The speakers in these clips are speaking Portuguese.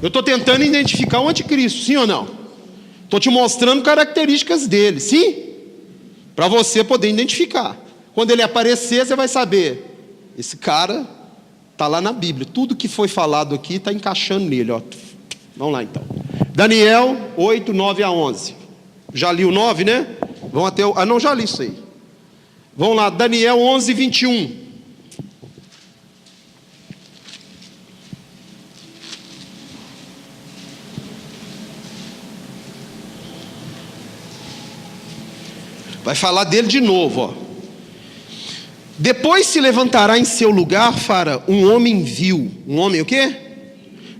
Eu estou tentando identificar o anticristo, sim ou não? Estou te mostrando características dele, sim? Para você poder identificar. Quando ele aparecer, você vai saber. Esse cara está lá na Bíblia. Tudo que foi falado aqui está encaixando nele. Ó. Vamos lá então. Daniel 8, 9 a 11. Já li o 9, né? Vamos até o... não, já li isso aí. Vamos lá, Daniel 11, 21. Vai falar dele de novo, ó. Depois se levantará em seu lugar, Fara, um homem vil. Um homem o quê?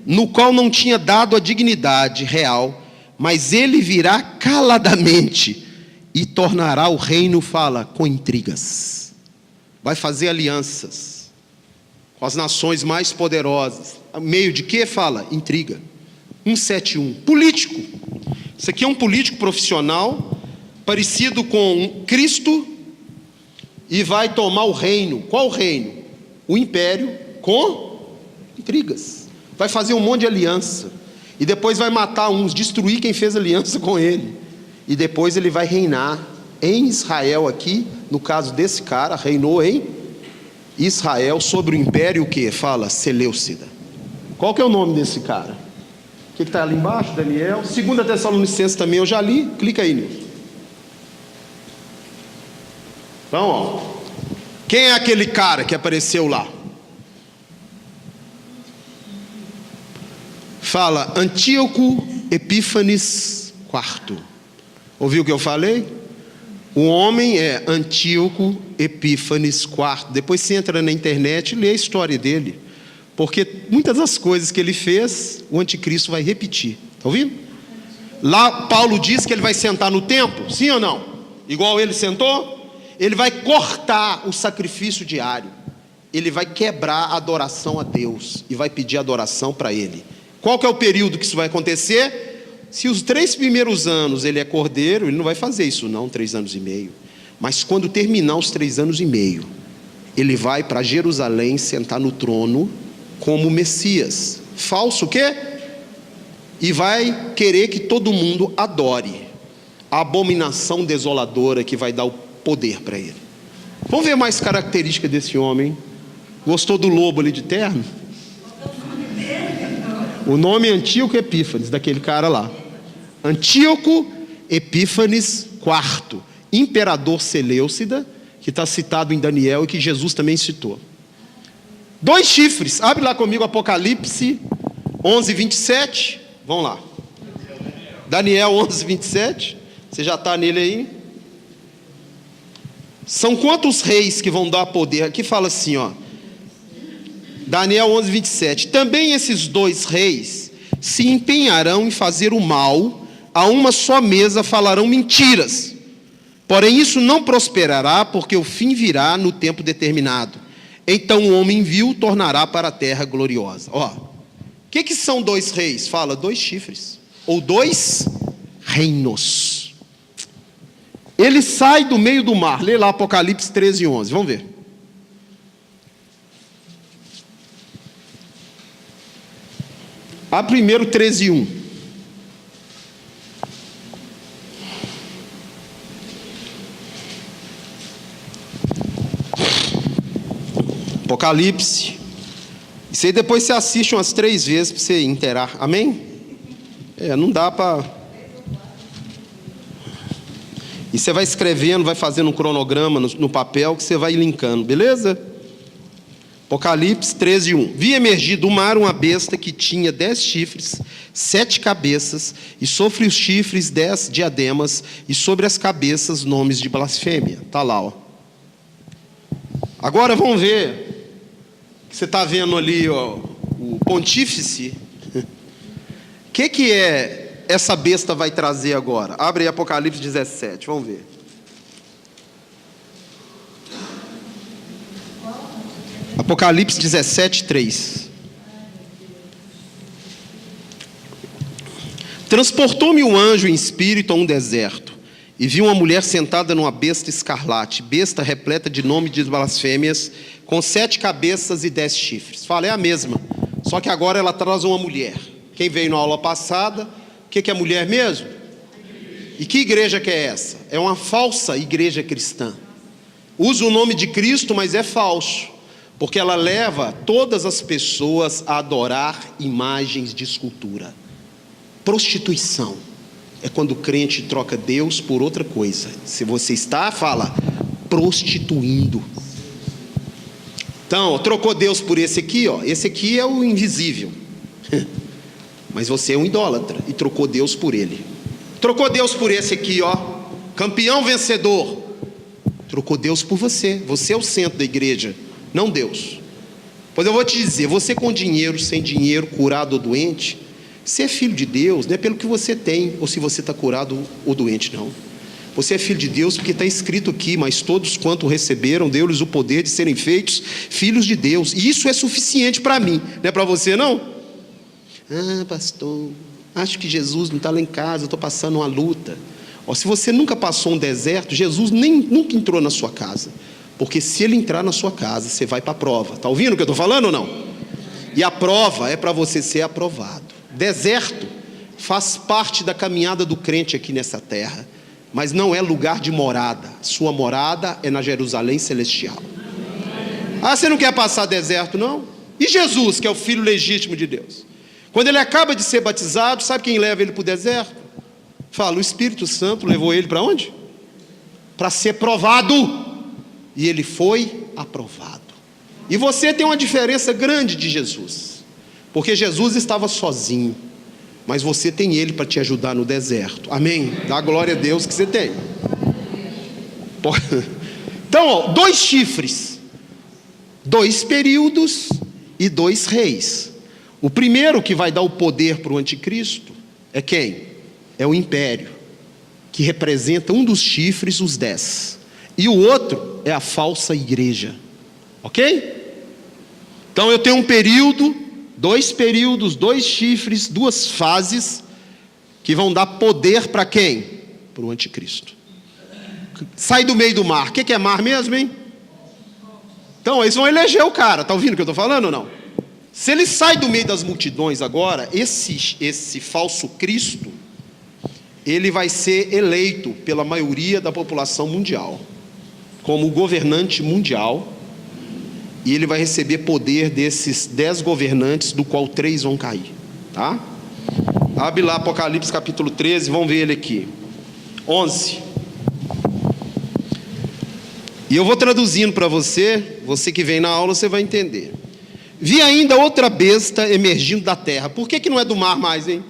No qual não tinha dado a dignidade real, mas ele virá caladamente e tornará o reino, fala, com intrigas. Vai fazer alianças com as nações mais poderosas. Meio de quê? Fala, intriga. 171. Político. Isso aqui é um político profissional, parecido com Cristo, e vai tomar o reino. Qual reino? O império com intrigas. Vai fazer um monte de aliança. E depois vai matar uns, destruir quem fez aliança com ele. E depois ele vai reinar em Israel aqui, no caso desse cara, reinou em Israel sobre o império que fala Seleucida. Qual que é o nome desse cara? O que está ali embaixo, Daniel? 2 Tessalonicenses também eu já li, clica aí nisso. Então, ó, quem é aquele cara que apareceu lá? Fala, Antíoco Epífanes IV. Ouviu o que eu falei? O homem é Antíoco Epífanes IV. Depois você entra na internet e lê a história dele. Porque muitas das coisas que ele fez, o anticristo vai repetir. Está ouvindo? Lá Paulo diz que ele vai sentar no templo, sim ou não? Igual ele sentou? Ele vai cortar o sacrifício diário. Ele vai quebrar a adoração a Deus e vai pedir adoração para ele. Qual que é o período que isso vai acontecer? Se os 3 primeiros anos ele é cordeiro, ele não vai fazer isso não, 3 anos e meio. Mas quando terminar os 3 anos e meio, ele vai para Jerusalém sentar no trono como Messias. Falso o quê? E vai querer que todo mundo adore. A abominação desoladora que vai dar o poder para ele. Vamos ver mais características desse homem. Gostou do lobo ali de terno? O nome é Antíoco Epífanes, daquele cara lá. Antíoco Epífanes IV, imperador Seleucida, que está citado em Daniel e que Jesus também citou. 2 chifres, abre lá comigo Apocalipse 11, 27. Vamos lá. Daniel 11, 27. Você já está nele aí? São quantos reis que vão dar poder? Aqui fala assim, ó. Daniel 11, 27. Também esses 2 reis se empenharão em fazer o mal, a uma só mesa falarão mentiras. Porém isso não prosperará, porque o fim virá no tempo determinado. Então o homem vil tornará para a terra gloriosa. Ó, o que são 2 reis? Fala, 2 chifres. Ou 2 reinos. Ele sai do meio do mar. Lê lá Apocalipse 13, 11. Vamos ver. A primeiro 13, 1. Apocalipse. Isso aí depois você assiste umas 3 vezes para você inteirar. Amém? Não dá para... E você vai escrevendo, vai fazendo um cronograma no papel que você vai linkando, beleza? Apocalipse 13, 1. Vi emergir do mar uma besta que tinha 10 chifres, 7 cabeças, e sobre os chifres 10 diademas, e sobre as cabeças nomes de blasfêmia. Está lá, ó. Agora vamos ver. Você está vendo ali, ó, o pontífice. O que é essa besta vai trazer agora? Abre aí Apocalipse 17, vamos ver. Apocalipse 17, 3. Transportou-me o anjo em espírito a um deserto, e vi uma mulher sentada numa besta escarlate, besta repleta de nomes de blasfêmias, com 7 cabeças e 10 chifres. Fala, é a mesma, só que agora ela traz uma mulher. Quem veio na aula passada, o que é mulher mesmo? E que igreja que é essa? É uma falsa igreja cristã. Usa o nome de Cristo, mas é falso, porque ela leva todas as pessoas a adorar imagens de escultura. Prostituição é quando o crente troca Deus por outra coisa. Se você está, fala, prostituindo. Então, trocou Deus por esse aqui, ó. Esse aqui é o invisível. Mas você é um idólatra e trocou Deus por ele. Trocou Deus por esse aqui, ó. Campeão vencedor. Trocou Deus por você. Você é o centro da igreja, não Deus. Pois eu vou te dizer, você com dinheiro, sem dinheiro, curado ou doente, você é filho de Deus, não é pelo que você tem, ou se você está curado ou doente, não. Você é filho de Deus porque está escrito aqui, mas todos quanto receberam, deu-lhes o poder de serem feitos filhos de Deus. E isso é suficiente para mim, não é para você não? Ah, pastor, acho que Jesus não está lá em casa, eu estou passando uma luta. Ó, se você nunca passou um deserto, Jesus nunca entrou na sua casa. Porque se ele entrar na sua casa, você vai para a prova. Está ouvindo o que eu estou falando ou não? E a prova é para você ser aprovado. Deserto faz parte da caminhada do crente aqui nessa terra, mas não é lugar de morada. Sua morada é na Jerusalém celestial. Ah, você não quer passar deserto, não? E Jesus, que é o filho legítimo de Deus? Quando ele acaba de ser batizado, sabe quem leva ele para o deserto? Fala, o Espírito Santo levou ele para onde? Para ser provado. E ele foi aprovado. E você tem uma diferença grande de Jesus, porque Jesus estava sozinho, mas você tem ele para te ajudar no deserto. Amém? Dá glória a Deus que você tem. Então, ó, 2 chifres, 2 períodos e 2 reis. O primeiro que vai dar o poder para o anticristo é quem? É o império, que representa um dos chifres, os 10. E o outro é a falsa igreja. Ok? Então eu tenho um período, 2 períodos, 2 chifres, 2 fases, que vão dar poder para quem? Para o anticristo. Sai do meio do mar. O que é mar mesmo, hein? Então eles vão eleger o cara. Está ouvindo o que eu estou falando ou não? Se ele sai do meio das multidões agora, esse falso Cristo, ele vai ser eleito pela maioria da população mundial, como governante mundial, e ele vai receber poder desses 10 governantes, do qual 3 vão cair, tá? Abre lá Apocalipse capítulo 13, vamos ver ele aqui, 11. E eu vou traduzindo para você, você que vem na aula, você vai entender. Vi ainda outra besta emergindo da terra. Por que não é do mar mais, hein?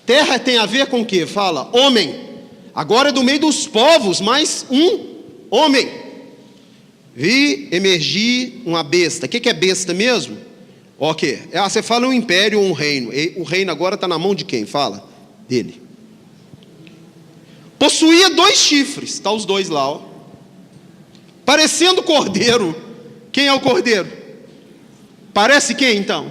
Terra tem a ver com o quê? Fala, homem. Agora é do meio dos povos, mais um homem. Vi emergir uma besta. O que é besta mesmo? Ok. Você fala um império ou um reino. O reino agora está na mão de quem? Fala. Dele. Possuía 2 chifres. Está os 2 lá, ó. Parecendo cordeiro. Quem é o cordeiro? Parece quem então?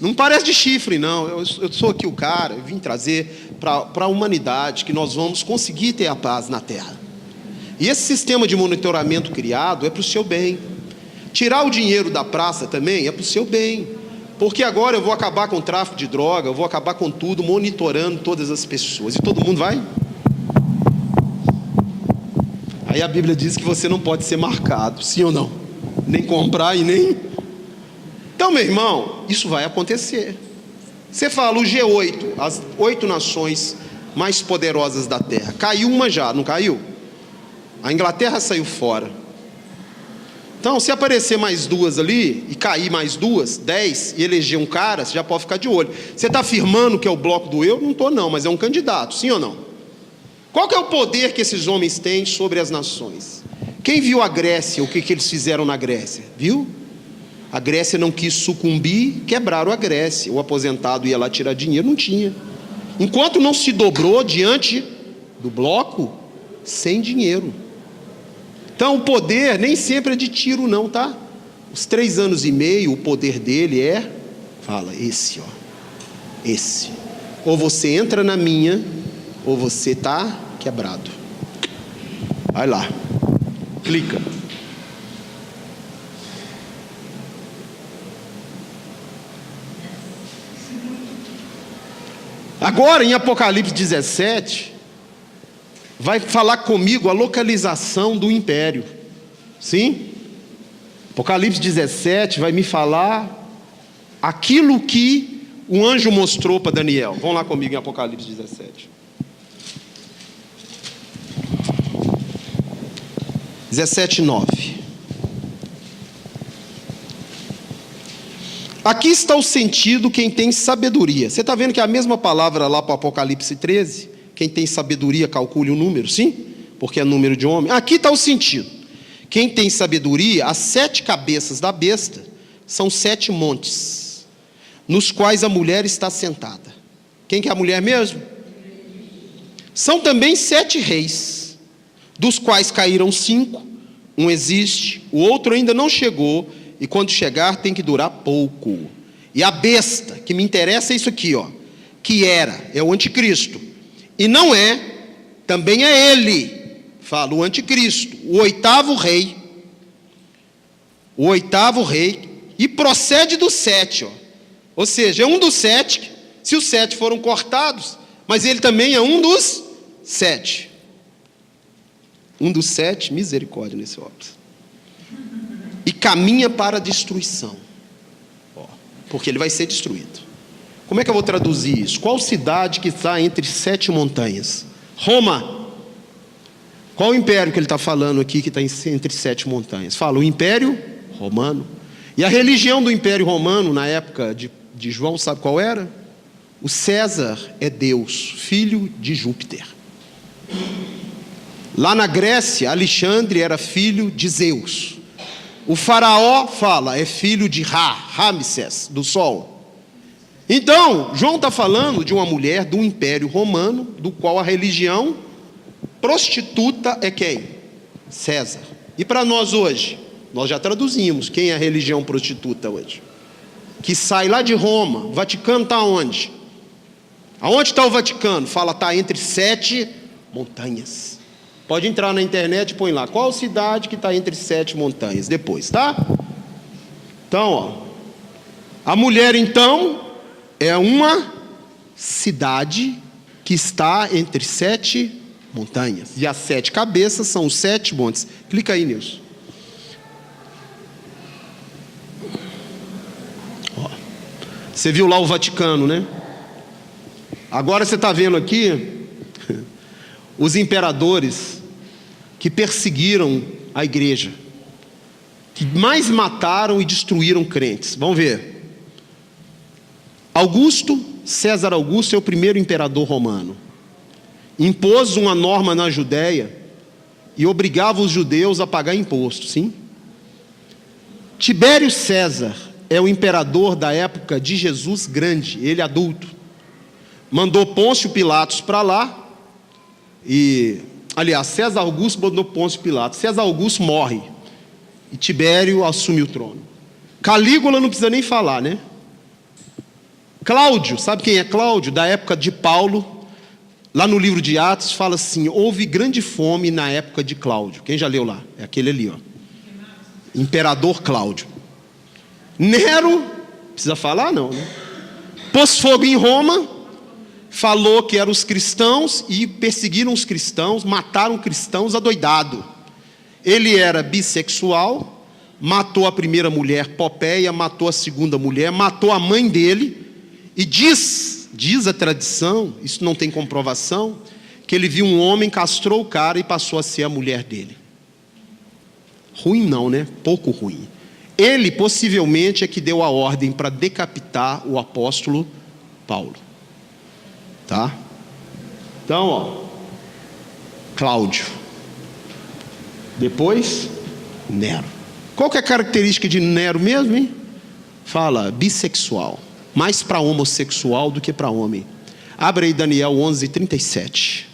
Não parece de chifre, não. Eu sou aqui o cara, eu vim trazer para a humanidade que nós vamos conseguir ter a paz na terra. E esse sistema de monitoramento criado é para o seu bem. Tirar o dinheiro da praça também é para o seu bem. Porque agora eu vou acabar com o tráfico de droga, eu vou acabar com tudo, monitorando todas as pessoas. E todo mundo vai? Aí a Bíblia diz que você não pode ser marcado, sim ou não? Nem comprar e nem... Então, meu irmão, isso vai acontecer. Você fala o G8, as 8 nações mais poderosas da terra. Caiu uma já, não caiu? A Inglaterra saiu fora. Então, se aparecer mais 2 ali, e cair mais 2, 10, e eleger um cara, você já pode ficar de olho. Você está afirmando que é o bloco do euro? Não estou não, mas é um candidato, sim ou não? Qual que é o poder que esses homens têm sobre as nações? Quem viu a Grécia, o que eles fizeram na Grécia? Viu? A Grécia não quis sucumbir, quebraram a Grécia. O aposentado ia lá tirar dinheiro, não tinha. Enquanto não se dobrou diante do bloco, sem dinheiro. Então o poder nem sempre é de tiro não, tá? Os 3 anos e meio, o poder dele é, fala, esse ó, esse. Ou você entra na minha, ou você está quebrado. Vai lá, clica. Agora, em Apocalipse 17, vai falar comigo a localização do império. Sim? Apocalipse 17 vai me falar aquilo que o anjo mostrou para Daniel. Vamos lá comigo em Apocalipse 17. 17:9. Aqui está o sentido quem tem sabedoria. Você está vendo que é a mesma palavra lá para o Apocalipse 13? Quem tem sabedoria calcule o número, sim? Porque é número de homem. Aqui está o sentido. Quem tem sabedoria, as 7 cabeças da besta são 7 montes, nos quais a mulher está sentada. Quem que é a mulher mesmo? São também 7 reis, dos quais caíram 5. Um existe, o outro ainda não chegou, e quando chegar tem que durar pouco. E a besta, que me interessa é isso aqui, ó, que é o anticristo, e não é, também é ele, fala o anticristo, o oitavo rei, e procede do 7, ó. Ou seja, é um dos 7, se os 7 foram cortados, mas ele também é um dos 7. Um dos 7, misericórdia nesse óbvio. E caminha para a destruição, porque ele vai ser destruído. Como é que eu vou traduzir isso? Qual cidade que está entre 7 montanhas? Roma. Qual o império que ele está falando aqui que está entre 7 montanhas? Fala, o Império Romano. E a religião do Império Romano, na época de João, sabe qual era? O César é Deus, filho de Júpiter. Lá na Grécia, Alexandre era filho de Zeus. O faraó, fala, é filho de Ramsés, do sol. Então, João está falando de uma mulher do Império Romano, do qual a religião prostituta é quem? César. E para nós hoje? Nós já traduzimos. Quem é a religião prostituta hoje? Que sai lá de Roma. O Vaticano está onde? Aonde está o Vaticano? Fala, está entre 7 montanhas. Pode entrar na internet e põe lá. Qual cidade que está entre 7 montanhas? Depois, tá? Então, ó. A mulher, então, é uma cidade que está entre 7 montanhas. E as 7 cabeças são os 7 montes. Clica aí, Nilson. Ó. Você viu lá o Vaticano, né? Agora você está vendo aqui os imperadores que perseguiram a igreja, que mais mataram e destruíram crentes. Vamos ver. César Augusto é o primeiro imperador romano. Impôs uma norma na Judéia e obrigava os judeus a pagar imposto, sim? Tibério César é o imperador da época de Jesus grande, ele adulto. Mandou Pôncio Pilatos para lá, aliás, César Augusto mandou Pôncio Pilatos. César Augusto morre e Tibério assume o trono. Calígula não precisa nem falar, né? Cláudio, sabe quem é Cláudio? Da época de Paulo, lá no livro de Atos fala assim, houve grande fome na época de Cláudio. Quem já leu lá? É aquele ali, ó. Imperador Cláudio. Nero, precisa falar não, né? Pôs fogo em Roma, falou que eram os cristãos e perseguiram os cristãos, mataram cristãos adoidado. Ele era bissexual, matou a primeira mulher, Popéia, matou a segunda mulher, matou a mãe dele, e diz a tradição, isso não tem comprovação, que ele viu um homem, castrou o cara e passou a ser a mulher dele. Ruim não, né? Pouco ruim. Ele possivelmente é que deu a ordem para decapitar o apóstolo Paulo. Tá? Então, ó, Cláudio. Depois, Nero. Qual que é a característica de Nero mesmo, hein? Fala, bissexual. Mais para homossexual do que para homem. Abre aí Daniel 11:37.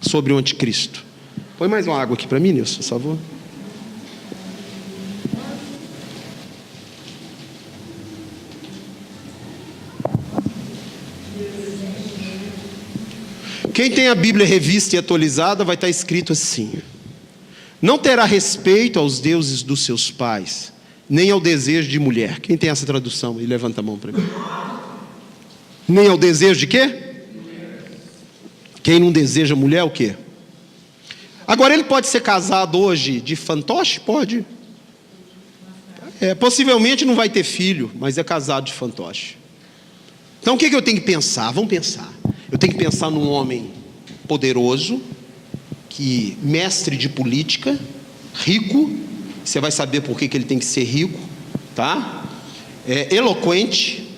Sobre o anticristo. Põe mais uma água aqui para mim, Nilson, por favor. Quem tem a Bíblia revista e atualizada vai estar escrito assim: não terá respeito aos deuses dos seus pais, nem ao desejo de mulher. Quem tem essa tradução? E levanta a mão para mim. Nem ao desejo de quê? Quem não deseja mulher, o quê? Agora, ele pode ser casado hoje de fantoche? Pode. Possivelmente não vai ter filho, mas é casado de fantoche. Então, o que eu tenho que pensar? Vamos pensar. Eu tenho que pensar num homem poderoso, mestre de política, rico. Você vai saber por que ele tem que ser rico, tá? Eloquente,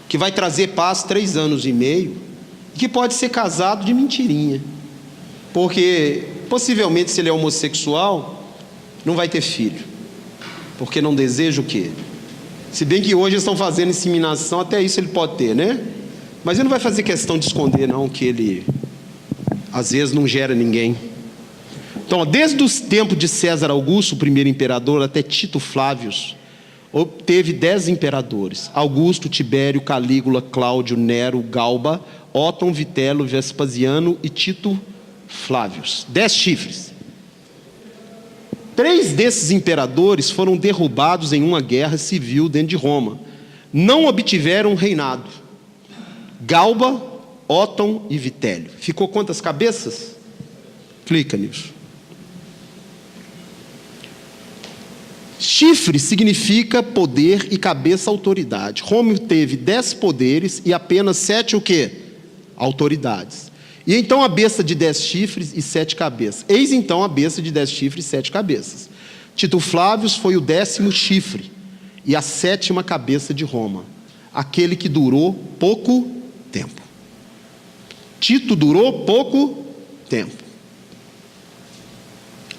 que vai trazer paz 3 anos e meio, que pode ser casado de mentirinha, porque possivelmente, se ele é homossexual, não vai ter filho, porque não deseja o quê? Se bem que hoje eles estão fazendo inseminação, até isso ele pode ter, né? Mas ele não vai fazer questão de esconder, não, que ele às vezes não gera ninguém. Então, desde os tempos de César Augusto, o primeiro imperador, até Tito Flávios, teve 10 imperadores: Augusto, Tibério, Calígula, Cláudio, Nero, Galba, Otton, Vitelo, Vespasiano e Tito Flávios. 10 chifres. 3 desses imperadores foram derrubados em uma guerra civil dentro de Roma. Não obtiveram reinado. Galba, Otton e Vitélio. Ficou quantas cabeças? Clica nisso. Chifre significa poder e cabeça autoridade. Roma teve 10 poderes e apenas 7 o quê? Autoridades. E então a besta de 10 chifres e 7 cabeças. Eis então a besta de 10 chifres e 7 cabeças. Tito Flávios foi o 10º chifre e a 7ª cabeça de Roma, aquele que durou pouco tempo. Tito durou pouco tempo.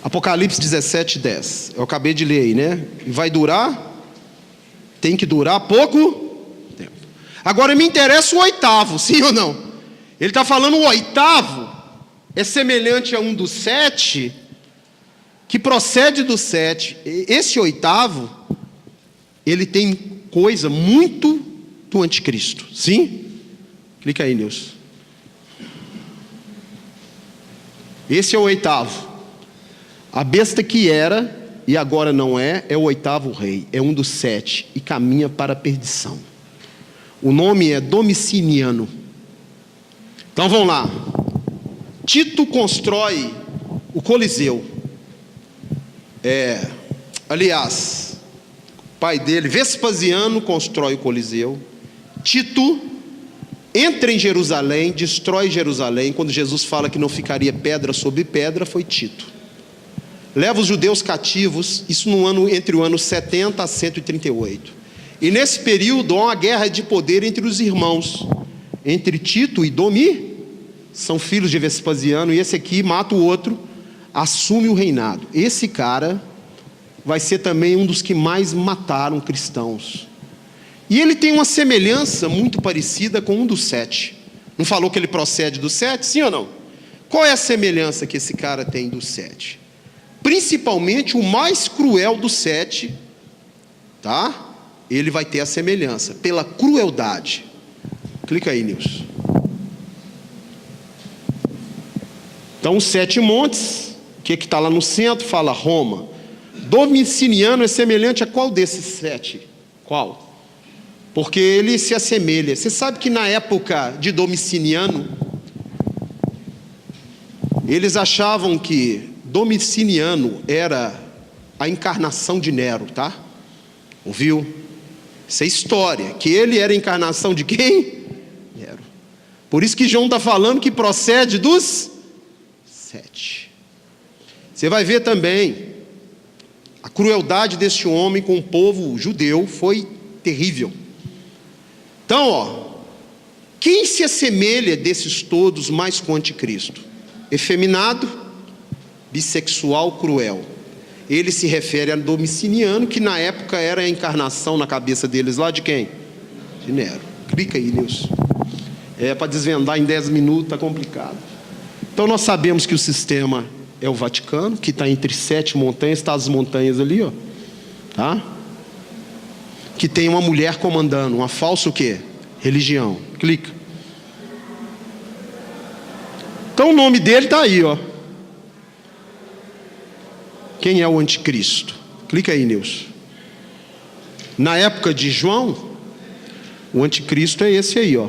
Apocalipse 17:10. Eu acabei de ler aí, né? E vai durar? Tem que durar pouco tempo. Agora me interessa o 8º, sim ou não? Ele está falando o 8º é semelhante a um dos 7, que procede do 7. Esse 8º, ele tem coisa muito do anticristo, sim? Clica aí, Nilson. Esse é o 8º. A besta que era e agora não é o 8º rei, é um dos 7 e caminha para a perdição. O nome é Domiciano. Então vamos lá. Tito constrói o Coliseu. Aliás, o pai dele, Vespasiano, constrói o Coliseu. Tito entra em Jerusalém, destrói Jerusalém. Quando Jesus fala que não ficaria pedra sobre pedra, foi Tito. Leva os judeus cativos, isso no ano, entre o ano 70 a 138. E nesse período há uma guerra de poder entre os irmãos, entre Tito e Domi, são filhos de Vespasiano, e esse aqui mata o outro, assume o reinado. Esse cara vai ser também um dos que mais mataram cristãos. E ele tem uma semelhança muito parecida com um dos 7. Não falou que ele procede do 7, sim ou não? Qual é a semelhança que esse cara tem do 7? Principalmente o mais cruel dos 7, tá? Ele vai ter a semelhança, pela crueldade. Clica aí, Nilson. Então, os 7 montes, o que está lá no centro? Fala Roma. Domiciano é semelhante a qual desses 7? Qual? Porque ele se assemelha. Você sabe que na época de Domiciano, eles achavam que Domiciano era a encarnação de Nero, tá? Ouviu? Isso é história, que ele era a encarnação de quem? Nero. Por isso que João está falando que procede dos 7. Você vai ver também, a crueldade deste homem com o povo judeu foi terrível. Então, quem se assemelha desses todos mais com o anticristo? Efeminado, bissexual, cruel. Ele se refere a Domiciano, que na época era a encarnação na cabeça deles lá de quem? De Nero. Clica aí, Nilson. Para desvendar em 10 minutos, está complicado. Então nós sabemos que o sistema é o Vaticano, que está entre 7 montanhas, está as montanhas ali, ó. Tá? Que tem uma mulher comandando, uma falsa o quê? Religião. Clica. Então o nome dele está aí, ó. Quem é o anticristo? Clica aí, Nilson. Na época de João, o anticristo é esse aí, ó.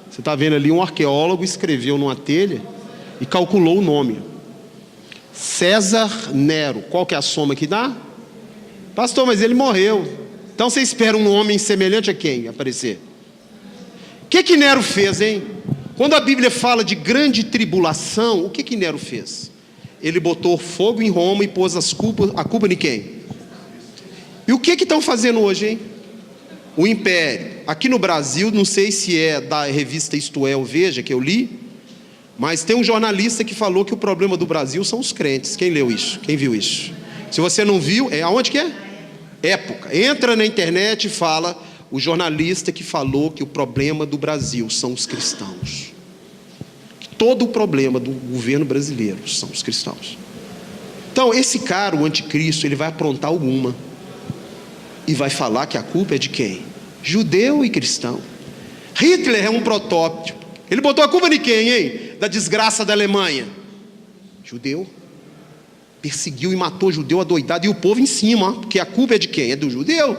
Você está vendo ali, um arqueólogo escreveu numa telha e calculou o nome. César Nero. Qual que é a soma que dá? Pastor, mas ele morreu. Então você espera um homem semelhante a quem aparecer? O que Nero fez, hein? Quando a Bíblia fala de grande tribulação, o que Nero fez? Ele botou fogo em Roma e pôs a culpa de quem? E o que estão fazendo hoje, hein? O império. Aqui no Brasil, não sei se é da revista Isto É ou Veja, que eu li, mas tem um jornalista que falou que o problema do Brasil são os crentes. Quem leu isso? Quem viu isso? Se você não viu, aonde que é? Época. Entra na internet e fala o jornalista que falou que o problema do Brasil são os cristãos. Todo o problema do governo brasileiro são os cristãos. Então, esse cara, o anticristo, ele vai aprontar alguma. E vai falar que a culpa é de quem? Judeu e cristão. Hitler é um protótipo. Ele botou a culpa de quem, hein? Da desgraça da Alemanha. Judeu. Perseguiu e matou judeu adoidado. E o povo em cima, porque a culpa é de quem? É do judeu.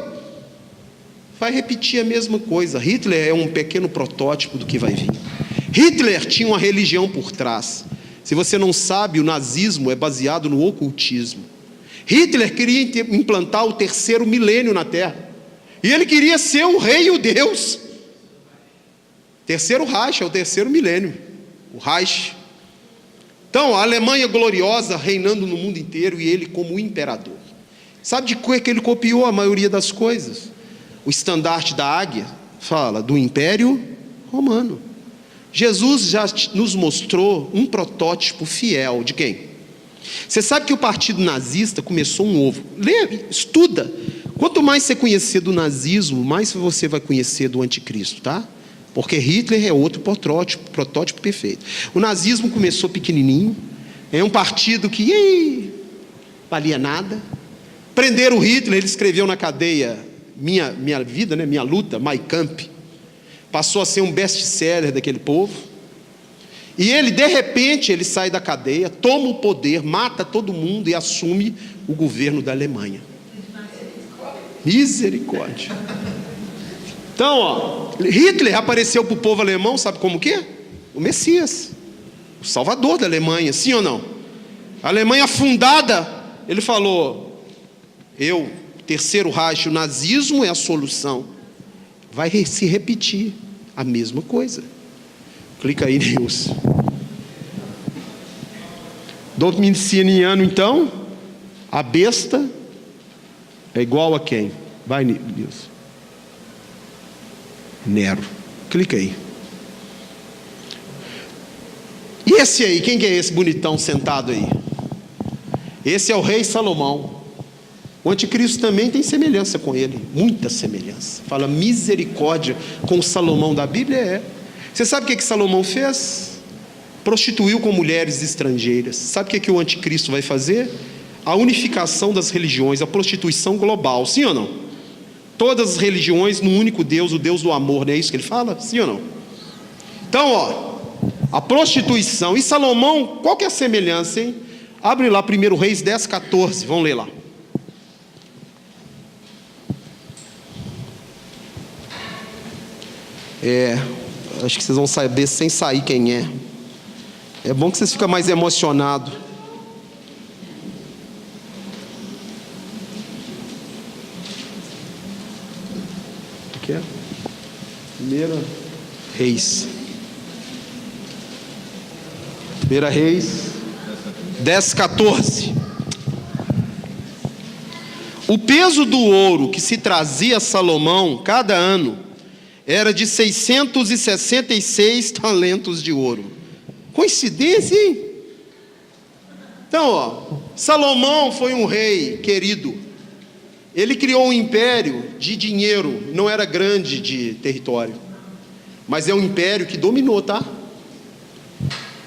Vai repetir a mesma coisa. Hitler é um pequeno protótipo do que vai vir. Hitler tinha uma religião por trás. Se você não sabe, o nazismo é baseado no ocultismo. Hitler queria implantar o 3º milênio na Terra. E ele queria ser o rei e o Deus. Terceiro Reich é o 3º milênio. O Reich. Então, a Alemanha gloriosa reinando no mundo inteiro e ele como imperador. Sabe de que ele copiou a maioria das coisas? O estandarte da águia fala do Império Romano. Jesus já nos mostrou um protótipo fiel de quem? Você sabe que o partido nazista começou um ovo. Lê, estuda. Quanto mais você conhecer do nazismo, mais você vai conhecer do anticristo, tá? Porque Hitler é outro protótipo perfeito. O nazismo começou pequenininho. É um partido que valia nada. Prenderam o Hitler, ele escreveu na cadeia Minha Vida, né? Minha Luta, Mein Kampf. Passou a ser um best-seller daquele povo. E ele, de repente, ele sai da cadeia, toma o poder, mata todo mundo e assume o governo da Alemanha. Misericórdia. Então, Hitler apareceu para o povo alemão, sabe como que é? O Messias, o Salvador da Alemanha, sim ou não? A Alemanha afundada, ele falou, 3º Reich, o nazismo é a solução. Vai se repetir a mesma coisa. Clica aí, Deus. Domiciano, então, a besta é igual a quem? Vai, Deus. Nero. Clica aí. E esse aí, quem que é esse bonitão sentado aí? Esse é o rei Salomão. O anticristo também tem semelhança com ele, muita semelhança. Fala misericórdia com o Salomão da Bíblia, Você sabe o que Salomão fez? Prostituiu com mulheres estrangeiras. Sabe o que o anticristo vai fazer? A unificação das religiões, a prostituição global, sim ou não? Todas as religiões no único Deus, o Deus do amor, não é isso que ele fala? Sim ou não? Então, a prostituição. E Salomão, qual que é a semelhança, hein? Abre lá 1 Reis 10, 14, vamos ler lá. Acho que vocês vão saber sem sair quem é. É bom que vocês ficam mais emocionados. O que é? 1 Reis. 1 Reis 10, 14. O peso do ouro que se trazia a Salomão cada ano era de 666 talentos de ouro. Coincidência, hein? Então, Salomão foi um rei querido. Ele criou um império de dinheiro, não era grande de território, mas é um império que dominou, tá?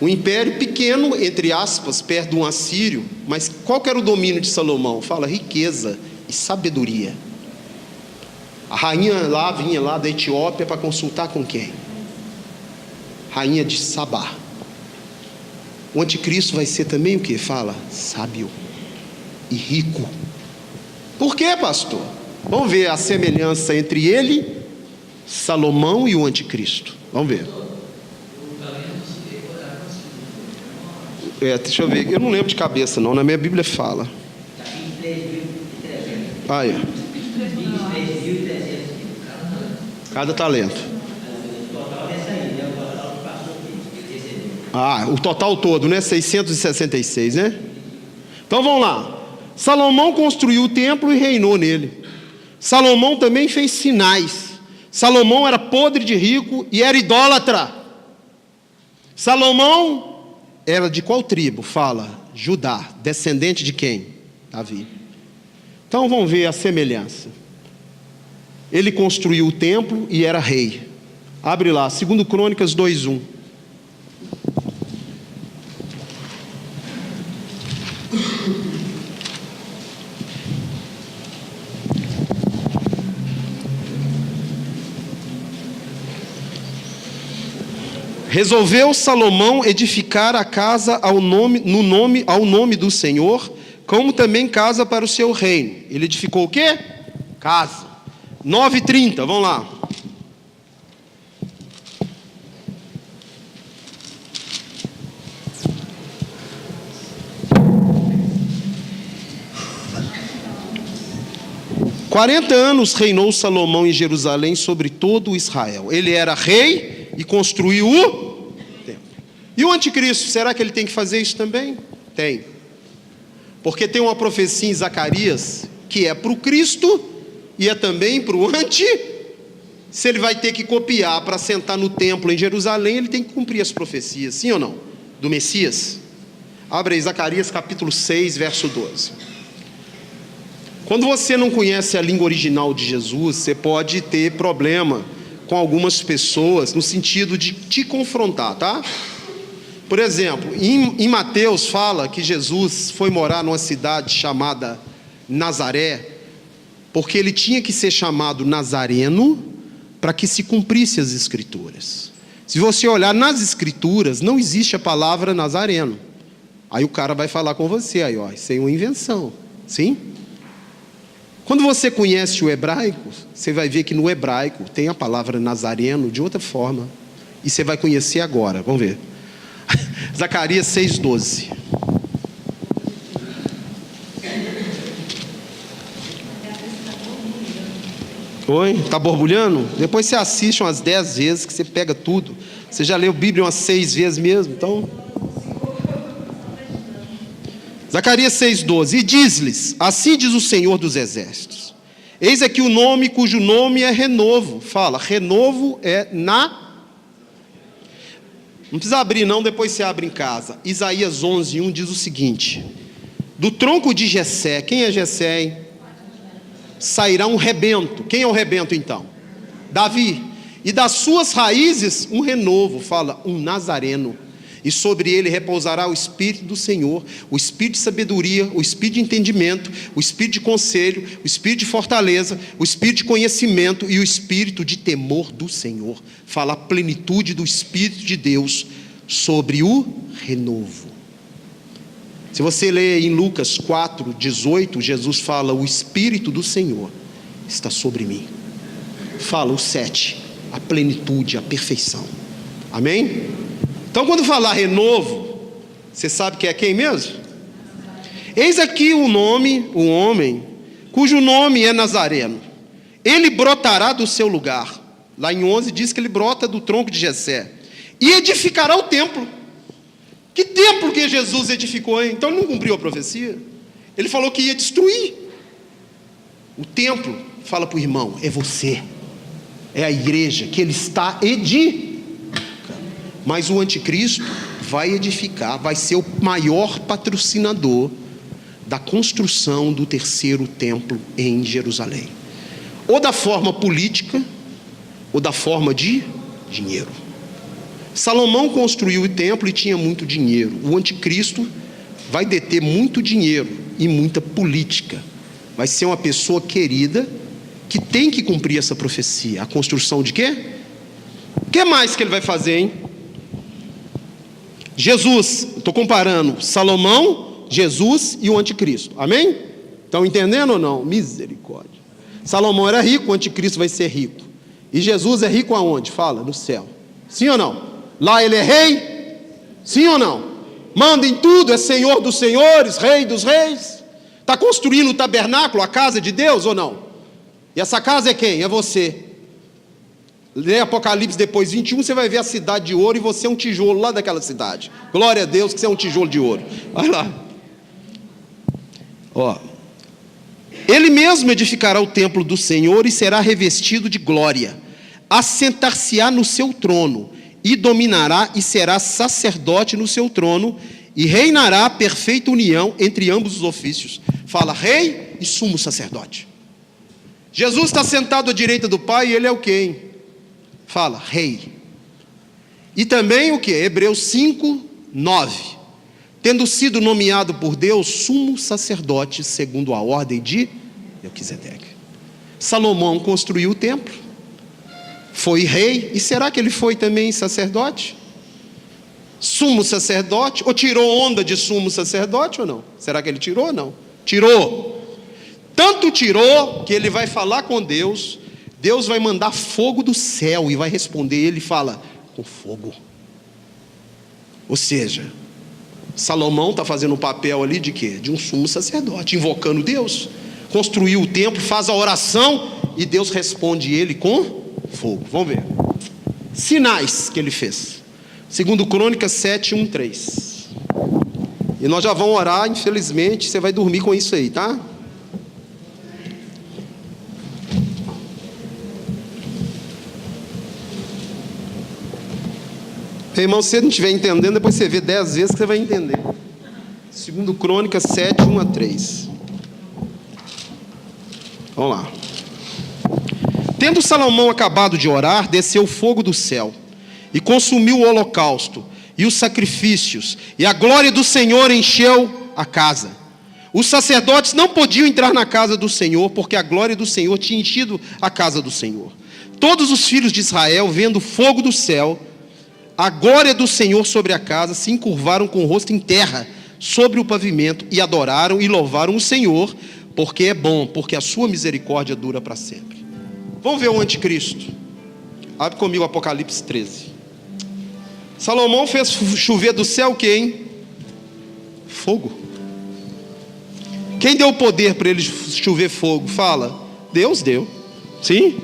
Um império pequeno, entre aspas, perto de um assírio, mas qual que era o domínio de Salomão? Fala riqueza e sabedoria. A rainha vinha lá da Etiópia para consultar com quem? Rainha de Sabá. O anticristo vai ser também o que? Fala, sábio e rico. Por quê, pastor? Vamos ver a semelhança entre ele, Salomão e o anticristo. Vamos ver. Deixa eu ver, eu não lembro de cabeça não, na minha Bíblia fala. Aí. Cada talento. O total todo, né? 666, né? Então vamos lá. Salomão construiu o templo e reinou nele. Salomão também fez sinais. Salomão era podre de rico e era idólatra. Salomão era de qual tribo? Fala, Judá. Descendente de quem? Davi. Então vamos ver a semelhança. Ele construiu o templo e era rei. Abre lá, 2 Crônicas 2:1. Resolveu Salomão edificar a casa ao nome do Senhor, como também casa para o seu reino. Ele edificou o quê? Casa. 9:30, vamos lá. "40 anos reinou Salomão em Jerusalém sobre todo o Israel." Ele era rei e construiu o templo. E o anticristo, será que ele tem que fazer isso também? Tem. Porque tem uma profecia em Zacarias que é para o Cristo e é também para o Se ele vai ter que copiar para sentar no templo em Jerusalém, ele tem que cumprir as profecias, sim ou não? Do Messias. Abre aí Zacarias capítulo 6, verso 12. Quando você não conhece a língua original de Jesus, você pode ter problema com algumas pessoas no sentido de te confrontar, tá? Por exemplo, em Mateus fala que Jesus foi morar numa cidade chamada Nazaré, porque ele tinha que ser chamado Nazareno para que se cumprisse as escrituras. Se você olhar nas escrituras, não existe a palavra Nazareno. Aí o cara vai falar com você, aí ó, isso é uma invenção, sim? Quando você conhece o hebraico, você vai ver que no hebraico tem a palavra Nazareno de outra forma. E você vai conhecer agora, vamos ver. Zacarias 6:12. Oi? Está borbulhando? Depois você assiste umas 10 vezes que você pega tudo. Você já leu a Bíblia umas 6 vezes mesmo, então... Zacarias 6:12. "E diz-lhes, assim diz o Senhor dos Exércitos, eis aqui o nome cujo nome é renovo." Fala, renovo é Não precisa abrir não, depois você abre em casa. Isaías 11:1 diz o seguinte: "Do tronco de Jessé," quem é Jessé, hein? "sairá um rebento." Quem é o rebento então? Davi. "E das suas raízes um renovo." Fala, um nazareno. "E sobre ele repousará o Espírito do Senhor, o Espírito de sabedoria, o Espírito de entendimento, o Espírito de conselho, o Espírito de fortaleza, o Espírito de conhecimento e o Espírito de temor do Senhor." Fala a plenitude do Espírito de Deus sobre o renovo. Se você ler em Lucas 4:18, Jesus fala, "O Espírito do Senhor está sobre mim." Fala o 7, a plenitude, a perfeição. Amém? Então quando falar renovo, você sabe que é quem mesmo? "Eis aqui o homem, cujo nome é Nazareno. Ele brotará do seu lugar." Lá em 11 diz que ele brota do tronco de Jessé. "E edificará o templo." Que templo que Jesus edificou, hein? Então ele não cumpriu a profecia. Ele falou que ia destruir. O templo, fala para o irmão, é você. É a igreja que ele está edificando. Mas o anticristo vai edificar, vai ser o maior patrocinador da construção do terceiro templo em Jerusalém. Ou da forma política, ou da forma de dinheiro. Salomão construiu o templo e tinha muito dinheiro. O anticristo vai deter muito dinheiro e muita política. Vai ser uma pessoa querida que tem que cumprir essa profecia. A construção de quê? O que mais que ele vai fazer, hein? Jesus, estou comparando Salomão, Jesus e o anticristo, amém? Estão entendendo ou não? Misericórdia. Salomão era rico, o anticristo vai ser rico. E Jesus é rico aonde? Fala, no céu. Sim ou não? Lá ele é rei? Sim ou não? manda em tudo, é Senhor dos senhores, Rei dos reis. Está construindo o tabernáculo, a casa de Deus ou não? E essa casa é quem? É você. Lê Apocalipse depois 21, você vai ver a cidade de ouro e você é um tijolo lá daquela cidade. Glória a Deus que você é um tijolo de ouro. Vai lá. Ó. Ele mesmo edificará o templo do Senhor e será revestido de glória. Assentar-se-á no seu trono e dominará e será sacerdote no seu trono e reinará perfeita união entre ambos os ofícios. Fala rei e sumo sacerdote. Jesus está sentado à direita do Pai e ele é o quê, hein? Fala, rei. E também o que? Hebreus 5, 9. Tendo sido nomeado por Deus sumo sacerdote segundo a ordem de Melquisedeque. Salomão construiu o templo, foi rei, e será que ele foi também sacerdote? Sumo sacerdote, ou tirou onda de sumo sacerdote ou não? Será que ele tirou ou não? Tirou. Tanto tirou que ele vai falar com Deus, Deus vai mandar fogo do céu e vai responder. Ele fala, com fogo. Ou seja, Salomão está fazendo um papel ali de quê? De um sumo sacerdote, invocando Deus. Construiu o templo, faz a oração e Deus responde ele com fogo. Vamos ver. Sinais que ele fez. Segundo Crônicas 7, 1, 3. E nós já vamos orar, infelizmente, você vai dormir com isso aí, tá? Irmão, se você não estiver entendendo, depois você vê 10 vezes que você vai entender. Segundo Crônicas 7, 1 a 3. Vamos lá. Tendo Salomão acabado de orar, desceu fogo do céu e consumiu o holocausto e os sacrifícios, e a glória do Senhor encheu a casa. Os sacerdotes não podiam entrar na casa do Senhor, porque a glória do Senhor tinha enchido a casa do Senhor. Todos os filhos de Israel, vendo fogo do céu, a glória do Senhor sobre a casa, se encurvaram com o rosto em terra, sobre o pavimento, e adoraram e louvaram o Senhor, porque é bom, porque a sua misericórdia dura para sempre. Vamos ver o anticristo. Abre comigo Apocalipse 13. Salomão fez chover do céu o quê, hein? Fogo. Quem deu o poder para ele chover fogo? Fala, Deus deu. Sim?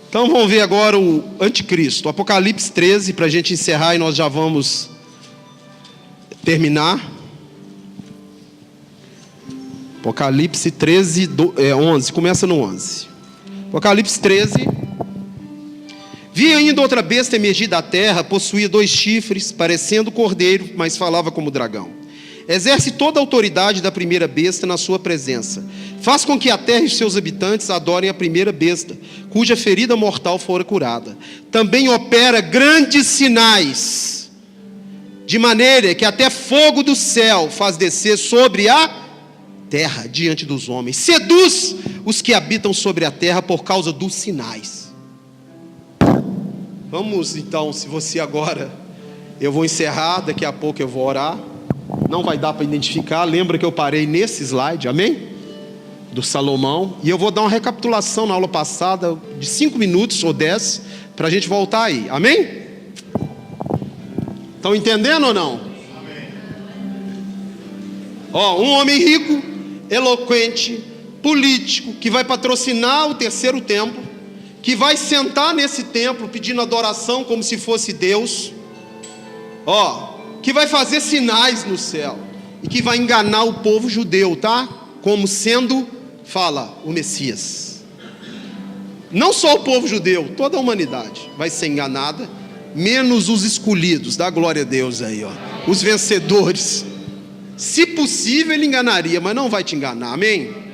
Então vamos ver agora o anticristo. Apocalipse 13, para a gente encerrar e nós já vamos terminar. Apocalipse 13, 11, começa no 11. Apocalipse 13. Vi ainda outra besta emergir da terra, possuía 2 chifres, parecendo cordeiro, mas falava como dragão. Exerce toda a autoridade da primeira besta na sua presença. Faz com que a terra e os seus habitantes adorem a primeira besta, cuja ferida mortal fora curada. Também opera grandes sinais, de maneira que até fogo do céu faz descer sobre a terra diante dos homens. Seduz os que habitam sobre a terra por causa dos sinais. Vamos então, se você agora, eu vou encerrar, daqui a pouco eu vou orar. Não vai dar para identificar, lembra que eu parei nesse slide, amém? Do Salomão, e eu vou dar uma recapitulação na aula passada, de 5 minutos ou 10, para a gente voltar aí, amém? Estão entendendo ou não? Amém. Ó, um homem rico, eloquente, político, que vai patrocinar o terceiro templo, que vai sentar nesse templo pedindo adoração como se fosse Deus, ó, que vai fazer sinais no céu, e que vai enganar o povo judeu, tá? Como sendo, fala, o Messias. Não só o povo judeu, toda a humanidade vai ser enganada, menos os escolhidos, dá glória a Deus aí, ó, os vencedores. Se possível ele enganaria, mas não vai te enganar, amém?